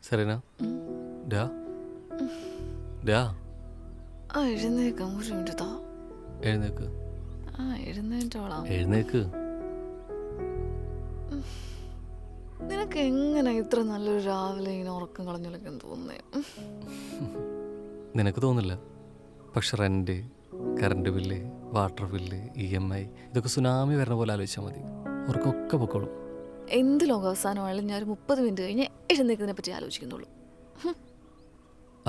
Serena ഡാ ഡാ എഴുന്നേക്കാം ഒരു മിനിറ്റ് താ. എഴുന്നേക്ക് എഴുന്നേറ്റോളാം. എഴുന്നേക്ക്. നിനക്ക് എങ്ങനെ ഇത്ര നല്ലൊരു രാവിലെ ഇങ്ങനെ ഉറക്കം കളഞ്ഞില്ലെന്ന് തോന്നുന്നേ? നിനക്ക് തോന്നില്ല, പക്ഷെ rent, current bill, water bill, EMI ഇതൊക്കെ സുനാമി വരണ പോലെ ആലോചിച്ചാൽ മതി. ഉറക്കമൊക്കെ പൊക്കോളും. എന്ത് ലോകാവസാനമായാലും ഞാൻ 30 മിനിറ്റ് കഴിഞ്ഞ് എഴുന്നേക്കുന്നതിനെ പറ്റി ആലോചിക്കുന്നുള്ളൂ.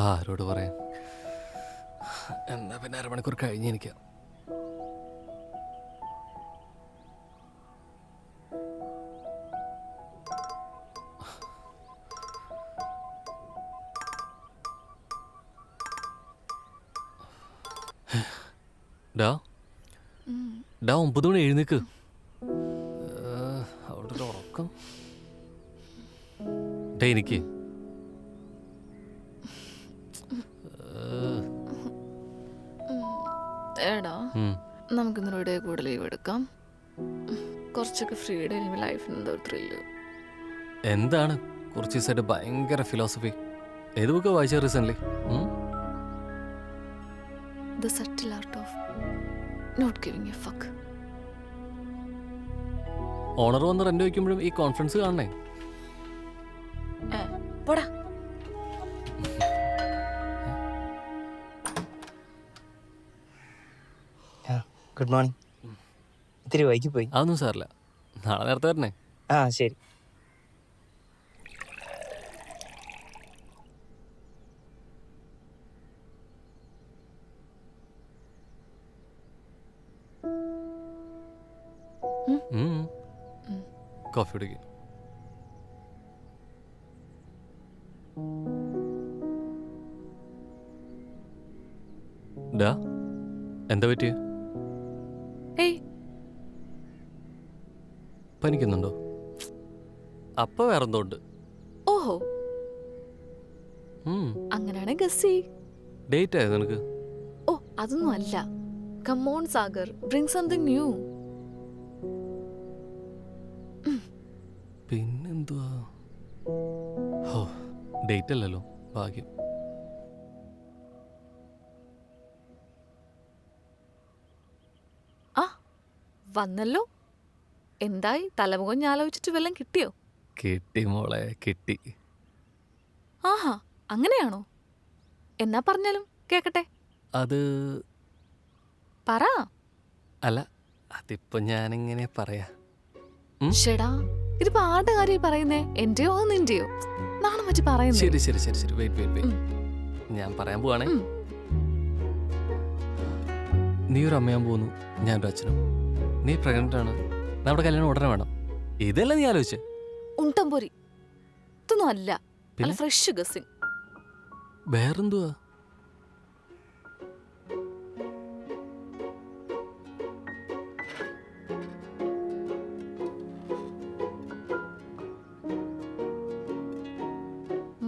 ആരോട് പറയാൻ? എന്നാ പിന്നെ അരമണിക്കൂർ കഴിഞ്ഞ് എനിക്കാം. ഡാ 9 മണി എഴുന്നേക്ക്. അവിടെ ഒരു ഉറക്കം. ഡേ എനിക്ക് എടാ നമുക്കിന്നൊരു ഡേ കൂടെ ലീവ് എടുക്കാം. കുറച്ചൊക്കെ ഫ്രീ ഡേ ലൈഫിന് എന്തോ ത്രില്ല്. എന്താണ് കുറച്ച് ദിവസമായിട്ട് ഭയങ്കര ഫിലോസഫി? ഏത് ബുക്ക് വായിച്ച recent? The subtle art of not giving a fuck. Owner വന്ന് റെന്റ് വയ്ക്കുമ്പോഴും ഈ കോൺഫിഡൻസ് കാണണേ. പോടാ. Good morning. ഇത്തിരി വൈകി പോയി. അതൊന്നും സാറില്ല, നാളെ നേരത്തെ വരണേ. ആ ശരി. കോഫി കുടിക്കും. ഡാ എന്താ പറ്റിയ? പനിക്കുന്നുണ്ടോ? അപ്പൊ വേറെന്തോ ഉണ്ട്. ഓഹോ, അങ്ങനെയാണെ ഗസ്. ഡേറ്റ് ആയത് നിനക്ക്? ഓ അതൊന്നും അല്ല. Come on Sagar, bring something new. പിന്നെന്തുവാ? ഹോ, ഡേറ്റ് അല്ലല്ലോ, ഭാഗ്യം. ആ വന്നല്ലോ. എന്തായി? തലമുഖം ഞാൻ ആലോചിച്ചിട്ട് വല്ലതും കിട്ടിയോ? കിട്ടി മോളെ, കിട്ടി. ആഹാ, അങ്ങനെയാണോ? എന്നാ പറഞ്ഞാലും കേക്കട്ടെ. അത് പറ. അല്ല, അതിപ്പോ ഞാനെങ്ങനെ പറയാ? ഷെടാ, ഇതിപ്പോ ആരുടെ കാര്യം പറയുന്നേ? എന്റെയോ അത് നിന്റെയോ? നാണം വെച്ച് പറയുന്നേ. ശരി ശരി ശരി ശരി, വെയിറ്റ്. ഞാൻ പറയാൻ പോവാണേ. നീ ഒരു അമ്മയാൻ പോകുന്നു, ഞാനൊരു അച്ഛനും. നീ പ്രഗ്നന്റ് ആണ്, നമ്മുടെ കല്യാണം ഉടനെ വേണം. ഇതല്ല നീ ആലോചിച്ചേ? ഉണ്ടംപൊരി. ഇതൊന്നും അല്ല, നല്ല ഫ്രഷ് ഗസിങ്. വേറെന്തുവാ?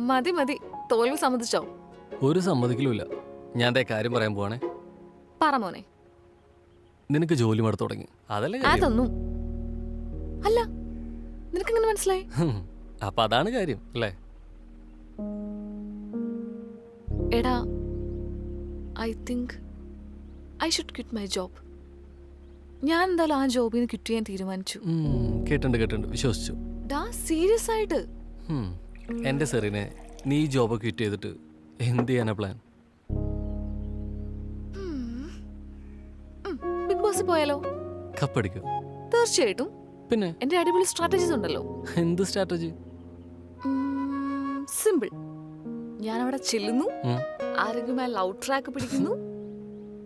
മതി മതി, തോൽവി സമ്മതിച്ചോ? ഒരു സമ്മതിക്കലുമില്ല. ഞാൻ ദേ കാര്യം പറയാൻ പോവാണേ. പറ മോനെ. നിനക്ക് ജോലി മടുത്തു തുടങ്ങി, അതല്ലേ കാര്യം? അതൊന്നും അല്ല. നിനക്കെങ്ങനെ മനസ്സിലായി? അപ്പൊ അതാണ് കാര്യം അല്ലേ? എടാ, I think I should quit my job. ഞാൻ എന്തായാലും ആ ജോബിൽ നിന്ന് ക്വിറ്റ് ചെയ്യാൻ തീരുമാനിച്ചു. കേട്ടുണ്ട്, വിശ്വസിച്ചു. ഡാ, സീരിയസ് ആയിട്ട്. എന്റെ സെറിനെ, നീ ജോബ് ക്വിറ്റ് ചെയ്തിട്ട് എന്ത് ചെയ്യാനാ പ്ലാൻ? ബിഗ് ബോസ് പോയാലോ? കപ്പടിക്കും തീർച്ചയായിട്ടും. പിന്നെ എന്റെ അടിപൊളി സ്ട്രാറ്റജീസ് ഉണ്ടല്ലോ. എന്ത് സ്ട്രാറ്റജി? സിമ്പിൾ. ഞാൻ അവിടെ ചെല്ലുന്നു, ആരെങ്കിലും ലവ് ട്രാക്ക് പിടിക്കുന്നു,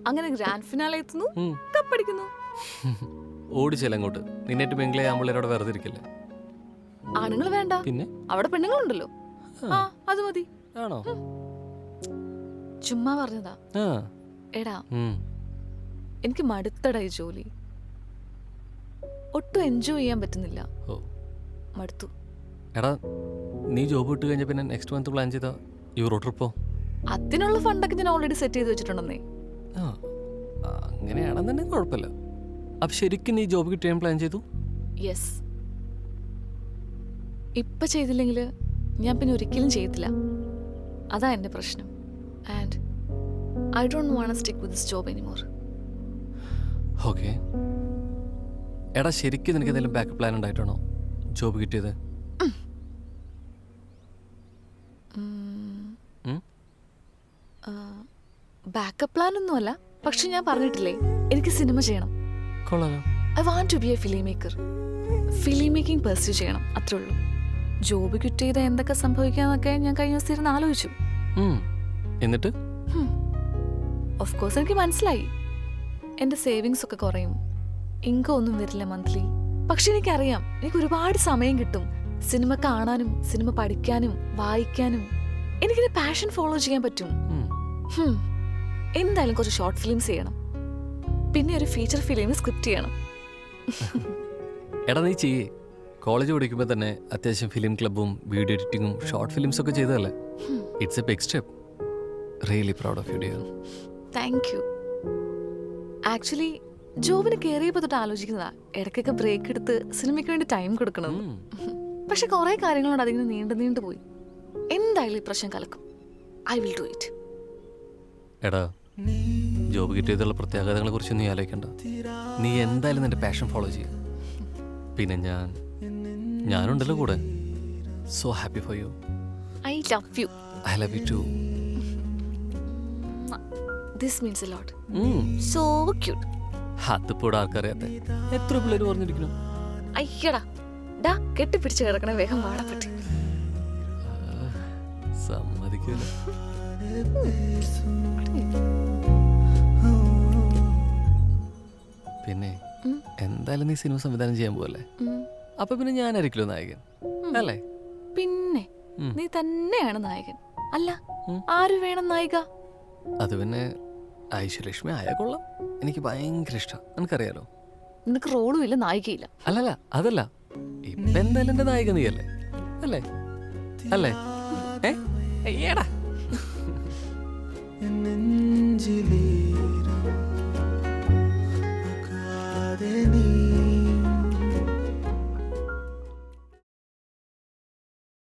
അങ്ങനെ ഗ്രാൻഡ് ഫിനാലെ എത്തുന്നു, കപ്പടിക്കുന്നു. ഓടിച്ചെല്ലങ്ങോട്ട്. നിന്നിട്ട് പെങ്ങളെ ആമ്പിള്ളേരോട് വെറുതെ ഇരിക്കില്ലേ? ആണുങ്ങൾ വേണ്ട, പിന്നെ അവിടെ പെണ്ണുങ്ങളുണ്ടല്ലോ. ആ അത് മതി. ആണോ? ചുമ്മാ പറഞ്ഞതാ. എടാ, എനിക്ക് മടുത്തടാ ഈ ജോലി. ഒട്ടും എൻജോയ് ചെയ്യാൻ പറ്റുന്നില്ല. മടുത്തു. എടാ, നീ ജോബ് വിട്ട് കഴിഞ്ഞ പിന്നെ നെക്സ്റ്റ് മന്ത് പ്ലാൻ ചെയ്താ യൂറോ ട്രിപ്പോ? അതിനുള്ള ഫണ്ടൊക്കെ ഞാൻ ഓൾറെഡി സെറ്റ് ചെയ്ത് വെച്ചിട്ടുണ്ടെന്നേ. അങ്ങനെയാണെന്നുണ്ടെങ്കിൽ കുഴപ്പമില്ല. അപ്പൊ ശരിക്കും നീ ജോബ് കിട്ടിയാൻ പ്ലാൻ ചെയ്തു? യെസ്. ഇപ്പൊ ചെയ്തില്ലെങ്കിൽ ഞാൻ പിന്നെ ഒരിക്കലും ചെയ്യത്തില്ല. അതാ എൻ്റെ പ്രശ്നം. And I don't want stick with this job anymore. Okay. എടാ ശരിക്കും നിനക്ക് എന്തെങ്കിലും ബാക്കപ്പ് പ്ലാൻ ഉണ്ടായിട്ടാണോ ജോബ് കിട്ടിയത്? ബാക്കപ്പ് പ്ലാൻ ഒന്നുമല്ല, പക്ഷെ ഞാൻ പറഞ്ഞിട്ടില്ലേ എനിക്ക് സിനിമ ചെയ്യണം. കൊള്ളാലോ. I want to be a filmmaker. Filmmaking pursue ചെയ്യണം, അത്രേ ഉള്ളൂ. ജോബ് കിറ്റ് ചെയ്താൽ എന്തൊക്കെ സംഭവിക്കാന്നൊക്കെ ഞാൻ കഴിഞ്ഞ ദിവസം ഇരുന്ന് ആലോചിച്ചു. എന്നിട്ട് ഓഫ് കോഴ്സ് എനിക്ക് മനസ്സിലായി എൻ്റെ സേവിങ്സ് ഒക്കെ കുറയും, ഇൻകം ഒന്നും വരില്ല മന്ത്ലി. പക്ഷെ എനിക്കറിയാം എനിക്ക് ഒരുപാട് സമയം കിട്ടും സിനിമ കാണാനും സിനിമ പഠിക്കാനും വായിക്കാനും. എനിക്കിത് പാഷൻ ഫോളോ ചെയ്യാൻ പറ്റും. എന്തായാലും കുറച്ച് ഷോർട്ട് ഫിലിംസ് ചെയ്യണം, പിന്നെ ഒരു ഫീച്ചർ ഫിലിം സ്ക്രിപ്റ്റ് ചെയ്യണം. എടാ നീ ചെയ്യേ. കോളേജ് പഠിക്കുമ്പോൾ തന്നെ അത്യാവശ്യം ഫിലിം ക്ലബ്ബും വീഡിയോ എഡിറ്റിങ്ങും ഷോർട്ട് ഫിലിംസ് ഒക്കെ ചെയ്തതല്ലേ? It's a big step. Really proud of you dear. Thank you. Actually ജോബിന് കയറിയപ്പോൾ തൊട്ട് ആലോചിക്കുന്നതാ ഇടയ്ക്കൊക്കെ ബ്രേക്ക് എടുത്ത് സിനിമയ്ക്ക് വേണ്ടി ടൈം കൊടുക്കണം. പക്ഷെ കുറേ കാര്യങ്ങളോട് അതിങ്ങനെ നീണ്ടു പോയി. എന്തായാലും ഈ പ്രശ്നം കലക്കും. I will do it. എടാ ജോബ് കിട്ടിയതുള്ള പ്രത്യാഘാതങ്ങളെ കുറിച്ച് നീ ആലോചിക്കണ്ട. നീ എന്തായാലും നിന്റെ പാഷൻ ഫോളോ ചെയ്യും. പിന്നെ ഞാനുണ്ടല്ലോ കൂടെ. So happy for you. I love you. I love you too. This means a lot. So cute. അതിപ്പോടെ ആർക്കറിയാത്ത എത്ര പിള്ളേർ പറഞ്ഞിരിക്കുന്നു. അയ്യടാ ഡാ കെട്ടിപ്പിടിച്ച് കിടക്കണ വേഗം വാടപ്പെട്ടി. സമ്മതിക്കൂല. പിന്നെ എന്തായാലും നീ സിനിമ സംവിധാനം ചെയ്യാൻ പോവല്ലേ? അപ്പൊ പിന്നെ ഞാനായിരിക്കല്ലോ നായകൻ അല്ലേ? പിന്നെ നീ തന്നെയാണ് നായകൻ. അല്ല ആര് വേണം നായിക? അത് പിന്നെ ഐശ്വര്യലക്ഷ്മി ആയ കൊള്ളാം. എനിക്ക് ഭയങ്കര ഇഷ്ടം. നിനക്കറിയാലോ. നിനക്ക് റോളും ഇല്ല നായികയില്ല. അല്ലല്ല അതല്ല, ഇപ്പൊ എന്തായാലും എന്റെ നായിക നീ അല്ലേ? അല്ലേ അല്ലേ? ഏടാ നെഞ്ചിലീരം